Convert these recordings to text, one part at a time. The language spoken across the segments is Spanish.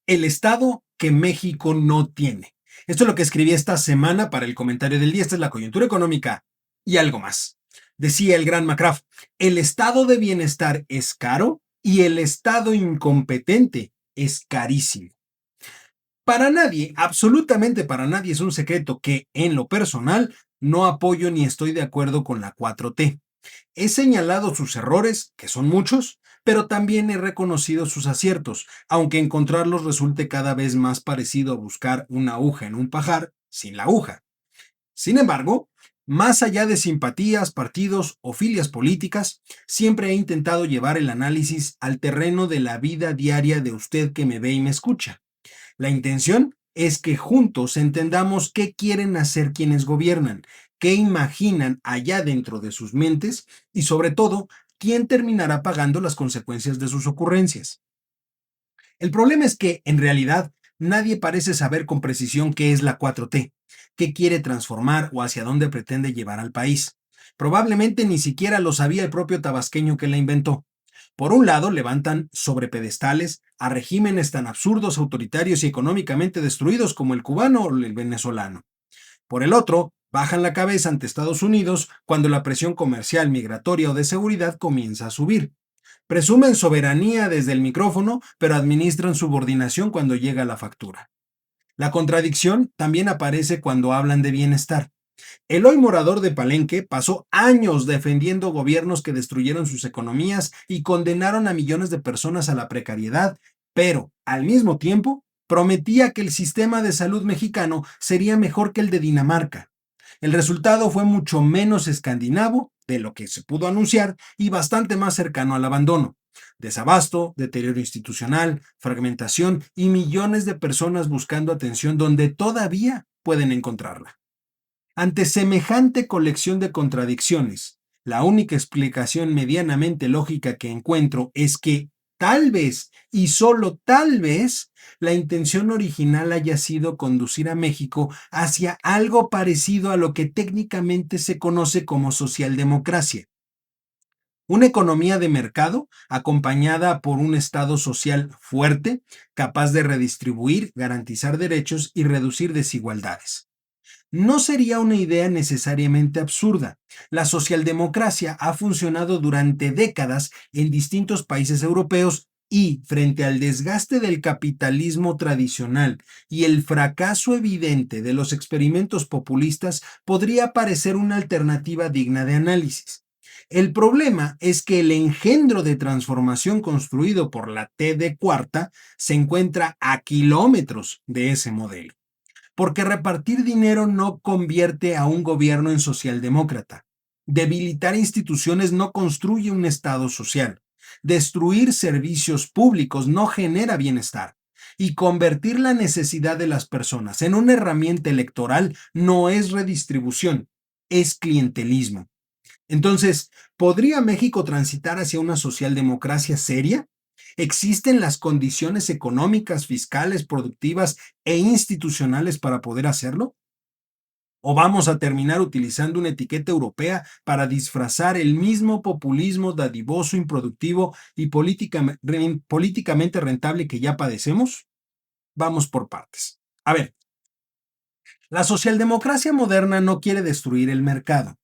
El Estado que México no tiene. Esto es lo que escribí esta semana para el comentario del día. Esta es la coyuntura económica y algo más. Decía el gran McCraft, el estado de bienestar es caro y el estado incompetente es carísimo. Para nadie, absolutamente para nadie es un secreto que, en lo personal, no apoyo ni estoy de acuerdo con la 4T. He señalado sus errores, que son muchos, pero también he reconocido sus aciertos, aunque encontrarlos resulte cada vez más parecido a buscar una aguja en un pajar sin la aguja. Sin embargo, más allá de simpatías, partidos o filias políticas, siempre he intentado llevar el análisis al terreno de la vida diaria de usted que me ve y me escucha. La intención es que juntos entendamos qué quieren hacer quienes gobiernan, qué imaginan allá dentro de sus mentes y sobre todo, quién terminará pagando las consecuencias de sus ocurrencias. El problema es que, en realidad, nadie parece saber con precisión qué es la 4T, qué quiere transformar o hacia dónde pretende llevar al país. Probablemente ni siquiera lo sabía el propio tabasqueño que la inventó. Por un lado, levantan sobre pedestales a regímenes tan absurdos, autoritarios y económicamente destruidos como el cubano o el venezolano. Por el otro, bajan la cabeza ante Estados Unidos cuando la presión comercial, migratoria o de seguridad comienza a subir. Presumen soberanía desde el micrófono, pero administran subordinación cuando llega la factura. La contradicción también aparece cuando hablan de bienestar. El hoy morador de Palenque pasó años defendiendo gobiernos que destruyeron sus economías y condenaron a millones de personas a la precariedad, pero, al mismo tiempo, prometía que el sistema de salud mexicano sería mejor que el de Dinamarca. El resultado fue mucho menos escandinavo de lo que se pudo anunciar y bastante más cercano al abandono. Desabasto, deterioro institucional, fragmentación y millones de personas buscando atención donde todavía pueden encontrarla. Ante semejante colección de contradicciones, la única explicación medianamente lógica que encuentro es que tal vez, y solo tal vez, la intención original haya sido conducir a México hacia algo parecido a lo que técnicamente se conoce como socialdemocracia. Una economía de mercado acompañada por un Estado social fuerte, capaz de redistribuir, garantizar derechos y reducir desigualdades. No sería una idea necesariamente absurda. La socialdemocracia ha funcionado durante décadas en distintos países europeos y, frente al desgaste del capitalismo tradicional y el fracaso evidente de los experimentos populistas, podría parecer una alternativa digna de análisis. El problema es que el engendro de transformación construido por la T de cuarta se encuentra a kilómetros de ese modelo. Porque repartir dinero no convierte a un gobierno en socialdemócrata. Debilitar instituciones no construye un Estado social. Destruir servicios públicos no genera bienestar. Y convertir la necesidad de las personas en una herramienta electoral no es redistribución, es clientelismo. Entonces, ¿podría México transitar hacia una socialdemocracia seria? ¿Existen las condiciones económicas, fiscales, productivas e institucionales para poder hacerlo? ¿O vamos a terminar utilizando una etiqueta europea para disfrazar el mismo populismo dadivoso, improductivo y políticamente rentable que ya padecemos? Vamos por partes. A ver, la socialdemocracia moderna no quiere destruir el mercado.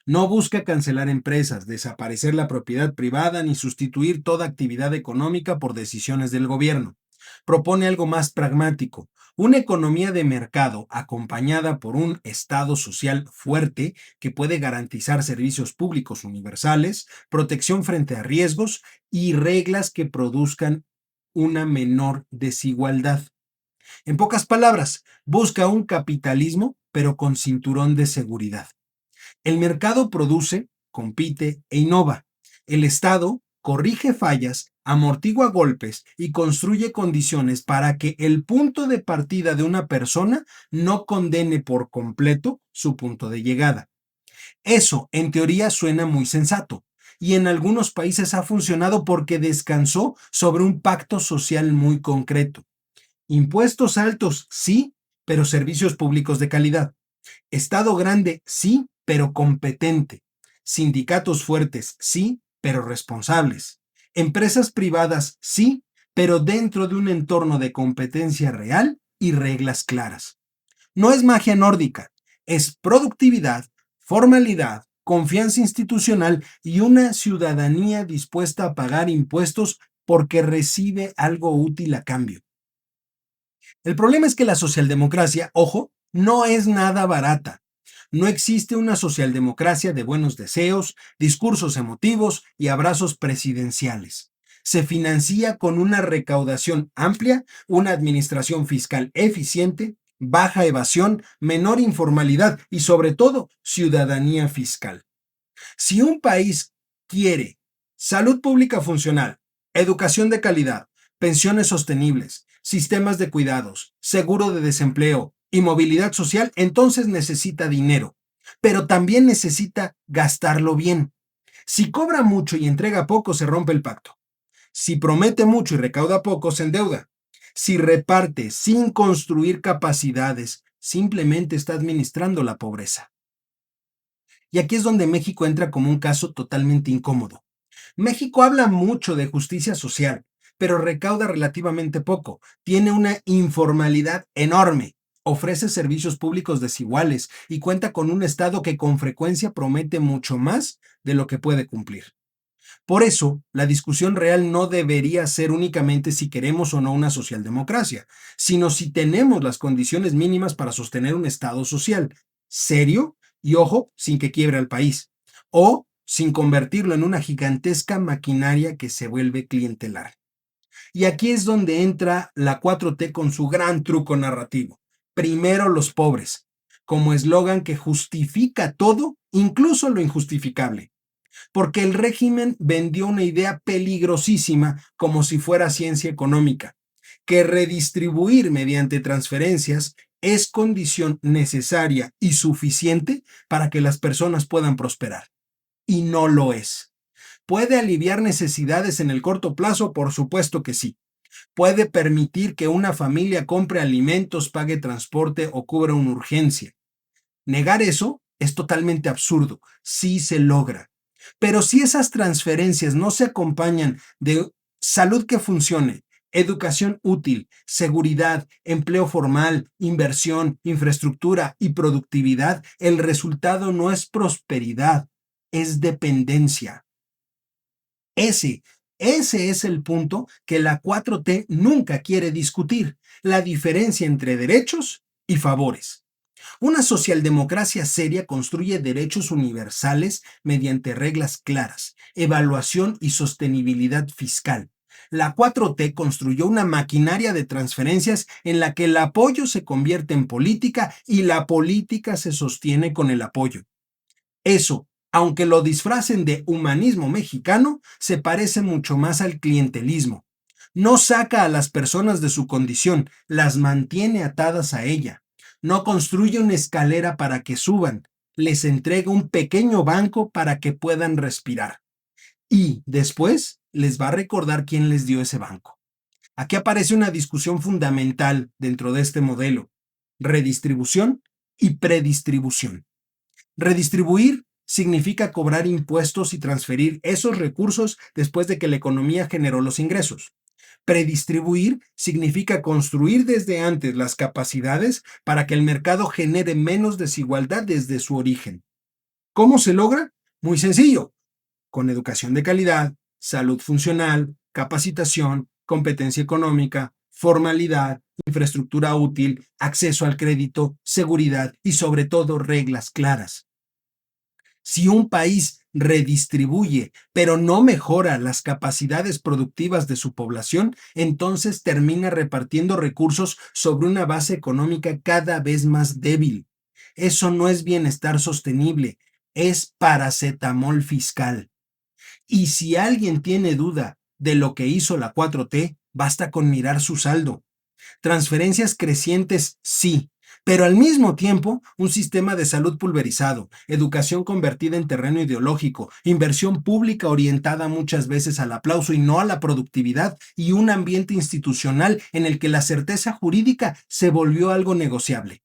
No busca cancelar empresas, desaparecer la propiedad privada ni sustituir toda actividad económica por decisiones del gobierno. Propone algo más pragmático, una economía de mercado acompañada por un Estado social fuerte que puede garantizar servicios públicos universales, protección frente a riesgos y reglas que produzcan una menor desigualdad. En pocas palabras, busca un capitalismo pero con cinturón de seguridad. El mercado produce, compite e innova. El Estado corrige fallas, amortigua golpes y construye condiciones para que el punto de partida de una persona no condene por completo su punto de llegada. Eso, en teoría, suena muy sensato y en algunos países ha funcionado porque descansó sobre un pacto social muy concreto. Impuestos altos, sí, pero servicios públicos de calidad. Estado grande, sí, pero competente. Sindicatos fuertes, sí, pero responsables. Empresas privadas, sí, pero dentro de un entorno de competencia real y reglas claras. No es magia nórdica, es productividad, formalidad, confianza institucional y una ciudadanía dispuesta a pagar impuestos porque recibe algo útil a cambio. El problema es que la socialdemocracia, ojo, no es nada barata. No existe una socialdemocracia de buenos deseos, discursos emotivos y abrazos presidenciales. Se financia con una recaudación amplia, una administración fiscal eficiente, baja evasión, menor informalidad y sobre todo ciudadanía fiscal. Si un país quiere salud pública funcional, educación de calidad, pensiones sostenibles, sistemas de cuidados, seguro de desempleo y movilidad social, entonces necesita dinero, pero también necesita gastarlo bien. Si cobra mucho y entrega poco, se rompe el pacto. Si promete mucho y recauda poco, se endeuda. Si reparte sin construir capacidades, simplemente está administrando la pobreza. Y aquí es donde México entra como un caso totalmente incómodo. México habla mucho de justicia social, pero recauda relativamente poco. Tiene una informalidad enorme. Ofrece servicios públicos desiguales y cuenta con un Estado que con frecuencia promete mucho más de lo que puede cumplir. Por eso, la discusión real no debería ser únicamente si queremos o no una socialdemocracia, sino si tenemos las condiciones mínimas para sostener un Estado social serio y, ojo, sin que quiebre al país, o sin convertirlo en una gigantesca maquinaria que se vuelve clientelar. Y aquí es donde entra la 4T con su gran truco narrativo. Primero los pobres, como eslogan que justifica todo, incluso lo injustificable, porque el régimen vendió una idea peligrosísima como si fuera ciencia económica, que redistribuir mediante transferencias es condición necesaria y suficiente para que las personas puedan prosperar. Y no lo es. ¿Puede aliviar necesidades en el corto plazo? Por supuesto que sí. ¿Puede permitir que una familia compre alimentos, pague transporte o cubra una urgencia? Negar eso es totalmente absurdo. Sí se logra. Pero si esas transferencias no se acompañan de salud que funcione, educación útil, seguridad, empleo formal, inversión, infraestructura y productividad, el resultado no es prosperidad, es dependencia. Ese, ese es el punto que la 4T nunca quiere discutir, la diferencia entre derechos y favores. Una socialdemocracia seria construye derechos universales mediante reglas claras, evaluación y sostenibilidad fiscal. La 4T construyó una maquinaria de transferencias en la que el apoyo se convierte en política y la política se sostiene con el apoyo. Eso, aunque lo disfracen de humanismo mexicano, se parece mucho más al clientelismo. No saca a las personas de su condición, las mantiene atadas a ella. No construye una escalera para que suban, les entrega un pequeño banco para que puedan respirar. Y después les va a recordar quién les dio ese banco. Aquí aparece una discusión fundamental dentro de este modelo: redistribución y predistribución. Redistribuir significa cobrar impuestos y transferir esos recursos después de que la economía generó los ingresos. Predistribuir significa construir desde antes las capacidades para que el mercado genere menos desigualdad desde su origen. ¿Cómo se logra? Muy sencillo: con educación de calidad, salud funcional, capacitación, competencia económica, formalidad, infraestructura útil, acceso al crédito, seguridad y sobre todo reglas claras. Si un país redistribuye, pero no mejora las capacidades productivas de su población, entonces termina repartiendo recursos sobre una base económica cada vez más débil. Eso no es bienestar sostenible, es paracetamol fiscal. Y si alguien tiene duda de lo que hizo la 4T, basta con mirar su saldo. Transferencias crecientes, sí, pero al mismo tiempo un sistema de salud pulverizado, educación convertida en terreno ideológico, inversión pública orientada muchas veces al aplauso y no a la productividad, y un ambiente institucional en el que la certeza jurídica se volvió algo negociable.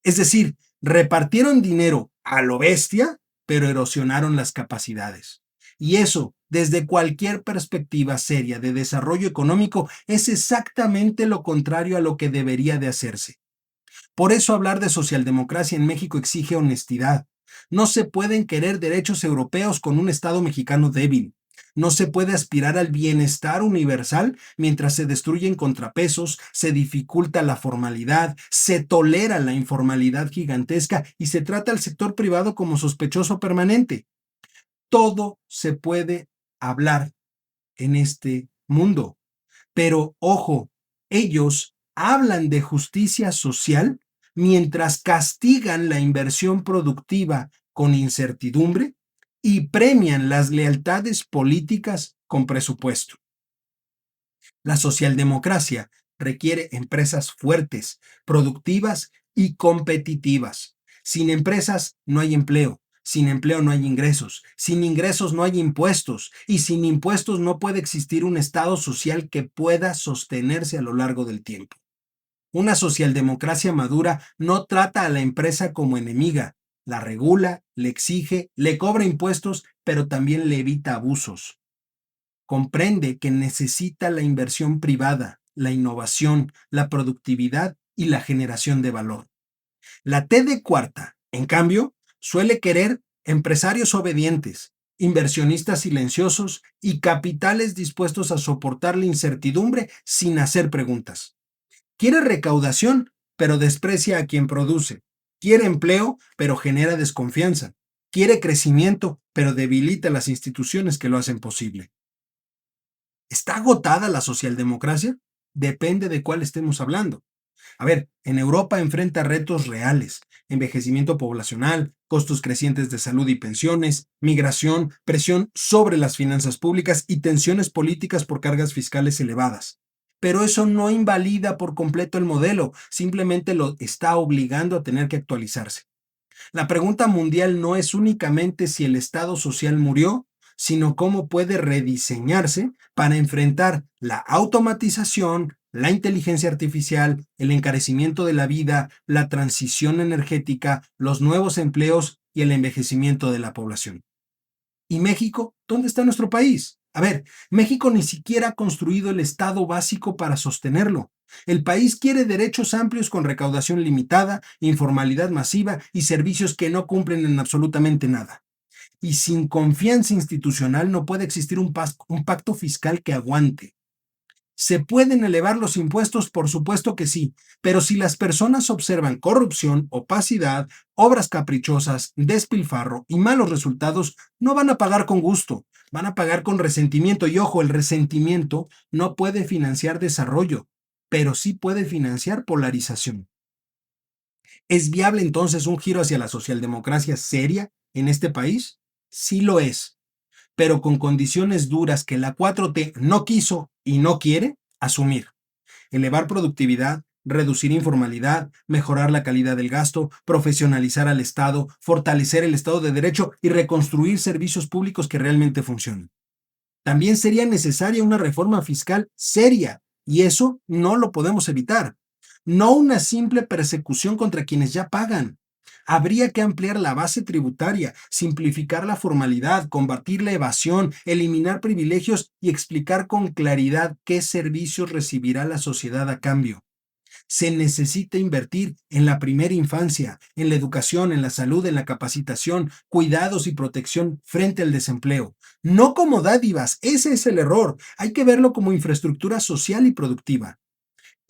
Es decir, repartieron dinero a lo bestia, pero erosionaron las capacidades. Y eso, desde cualquier perspectiva seria de desarrollo económico, es exactamente lo contrario a lo que debería de hacerse. Por eso hablar de socialdemocracia en México exige honestidad. No se pueden querer derechos europeos con un Estado mexicano débil. No se puede aspirar al bienestar universal mientras se destruyen contrapesos, se dificulta la formalidad, se tolera la informalidad gigantesca y se trata al sector privado como sospechoso permanente. Todo se puede hablar en este mundo. Pero ojo, ellos hablan de justicia social mientras castigan la inversión productiva con incertidumbre y premian las lealtades políticas con presupuesto. La socialdemocracia requiere empresas fuertes, productivas y competitivas. Sin empresas no hay empleo. Sin empleo no hay ingresos, sin ingresos no hay impuestos y sin impuestos no puede existir un Estado social que pueda sostenerse a lo largo del tiempo. Una socialdemocracia madura no trata a la empresa como enemiga, la regula, le exige, le cobra impuestos, pero también le evita abusos. Comprende que necesita la inversión privada, la innovación, la productividad y la generación de valor. La T de cuarta, en cambio, suele querer empresarios obedientes, inversionistas silenciosos y capitales dispuestos a soportar la incertidumbre sin hacer preguntas. Quiere recaudación, pero desprecia a quien produce. Quiere empleo, pero genera desconfianza. Quiere crecimiento, pero debilita las instituciones que lo hacen posible. ¿Está agotada la socialdemocracia? Depende de cuál estemos hablando. A ver, en Europa enfrenta retos reales: envejecimiento poblacional, costos crecientes de salud y pensiones, migración, presión sobre las finanzas públicas y tensiones políticas por cargas fiscales elevadas. Pero eso no invalida por completo el modelo, simplemente lo está obligando a tener que actualizarse. La pregunta mundial no es únicamente si el Estado social murió, sino cómo puede rediseñarse para enfrentar la automatización, la inteligencia artificial, el encarecimiento de la vida, la transición energética, los nuevos empleos y el envejecimiento de la población. ¿Y México? ¿Dónde está nuestro país? A ver, México ni siquiera ha construido el Estado básico para sostenerlo. El país quiere derechos amplios con recaudación limitada, informalidad masiva y servicios que no cumplen en absolutamente nada. Y sin confianza institucional no puede existir un pacto fiscal que aguante. ¿Se pueden elevar los impuestos? Por supuesto que sí, pero si las personas observan corrupción, opacidad, obras caprichosas, despilfarro y malos resultados, no van a pagar con gusto, van a pagar con resentimiento. Y ojo, el resentimiento no puede financiar desarrollo, pero sí puede financiar polarización. ¿Es viable entonces un giro hacia la socialdemocracia seria en este país? Sí lo es, pero con condiciones duras que la 4T no quiso y no quiere asumir: elevar productividad, reducir informalidad, mejorar la calidad del gasto, profesionalizar al Estado, fortalecer el Estado de Derecho y reconstruir servicios públicos que realmente funcionen. También sería necesaria una reforma fiscal seria, y eso no lo podemos evitar. No una simple persecución contra quienes ya pagan. Habría que ampliar la base tributaria, simplificar la formalidad, combatir la evasión, eliminar privilegios y explicar con claridad qué servicios recibirá la sociedad a cambio. Se necesita invertir en la primera infancia, en la educación, en la salud, en la capacitación, cuidados y protección frente al desempleo. No como dádivas, ese es el error. Hay que verlo como infraestructura social y productiva.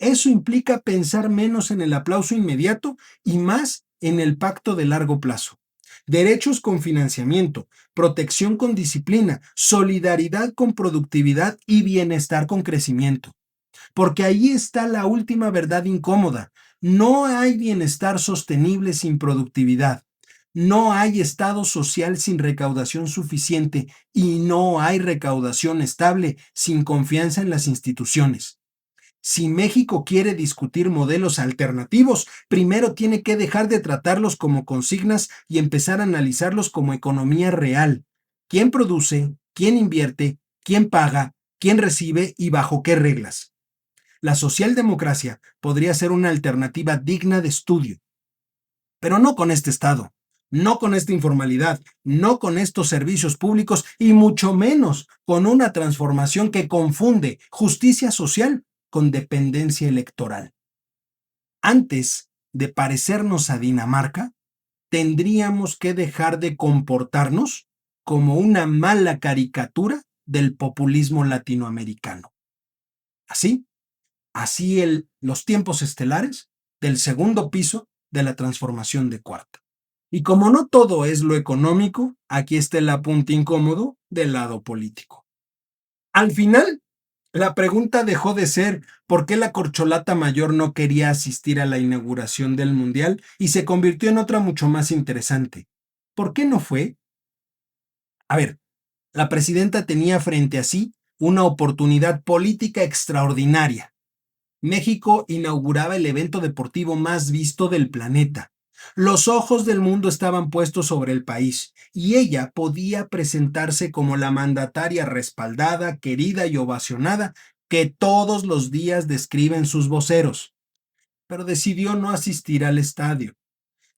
Eso implica pensar menos en el aplauso inmediato y más en el pacto de largo plazo. Derechos con financiamiento, protección con disciplina, solidaridad con productividad y bienestar con crecimiento. Porque ahí está la última verdad incómoda: no hay bienestar sostenible sin productividad. No hay Estado social sin recaudación suficiente y no hay recaudación estable sin confianza en las instituciones. Si México quiere discutir modelos alternativos, primero tiene que dejar de tratarlos como consignas y empezar a analizarlos como economía real. ¿Quién produce? ¿Quién invierte? ¿Quién paga? ¿Quién recibe? ¿Y bajo qué reglas? La socialdemocracia podría ser una alternativa digna de estudio, pero no con este Estado. no con esta informalidad, no con estos servicios públicos y mucho menos con una transformación que confunde justicia social con dependencia electoral. Antes de parecernos a Dinamarca, tendríamos que dejar de comportarnos como una mala caricatura del populismo latinoamericano. Así, los tiempos estelares del segundo piso de la transformación de cuarta. Y como no todo es lo económico, aquí está el apunte incómodo del lado político. Al final, la pregunta dejó de ser por qué la corcholata mayor no quería asistir a la inauguración del Mundial y se convirtió en otra mucho más interesante. ¿Por qué no fue? A ver, la presidenta tenía frente a sí una oportunidad política extraordinaria. México inauguraba el evento deportivo más visto del planeta. Los ojos del mundo estaban puestos sobre el país y ella podía presentarse como la mandataria respaldada, querida y ovacionada que todos los días describen sus voceros. Pero decidió no asistir al estadio.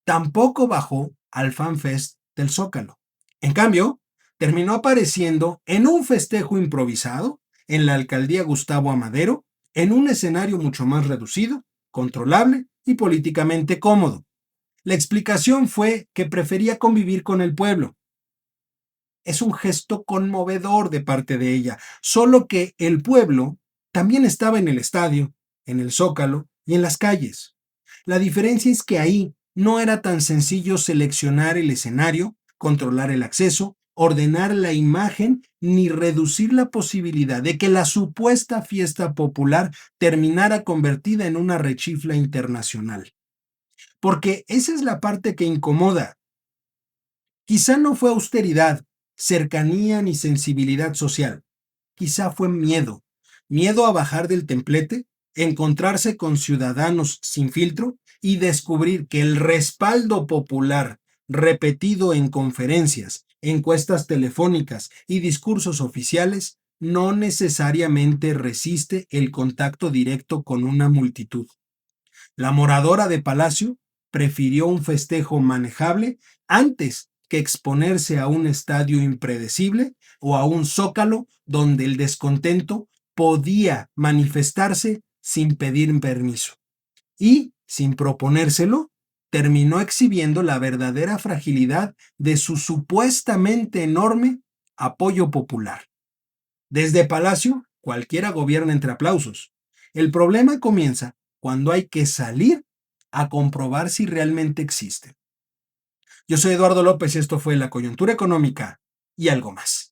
Tampoco bajó al FanFest del Zócalo. En cambio, terminó apareciendo en un festejo improvisado en la alcaldía Gustavo Amadero, en un escenario mucho más reducido, controlable y políticamente cómodo. La explicación fue que prefería convivir con el pueblo. Es un gesto conmovedor de parte de ella, solo que el pueblo también estaba en el estadio, en el Zócalo y en las calles. La diferencia es que ahí no era tan sencillo seleccionar el escenario, controlar el acceso, ordenar la imagen, ni reducir la posibilidad de que la supuesta fiesta popular terminara convertida en una rechifla internacional. Porque esa es la parte que incomoda. Quizá no fue austeridad, cercanía ni sensibilidad social. Quizá fue miedo. Miedo a bajar del templete, encontrarse con ciudadanos sin filtro y descubrir que el respaldo popular repetido en conferencias, encuestas telefónicas y discursos oficiales no necesariamente resiste el contacto directo con una multitud. La moradora de Palacio prefirió un festejo manejable antes que exponerse a un estadio impredecible o a un zócalo donde el descontento podía manifestarse sin pedir permiso. Y, sin proponérselo, terminó exhibiendo la verdadera fragilidad de su supuestamente enorme apoyo popular. Desde Palacio, cualquiera gobierna entre aplausos. El problema comienza cuando hay que salir a comprobar si realmente existe. Yo soy Eduardo López y esto fue La Coyuntura Económica y algo más.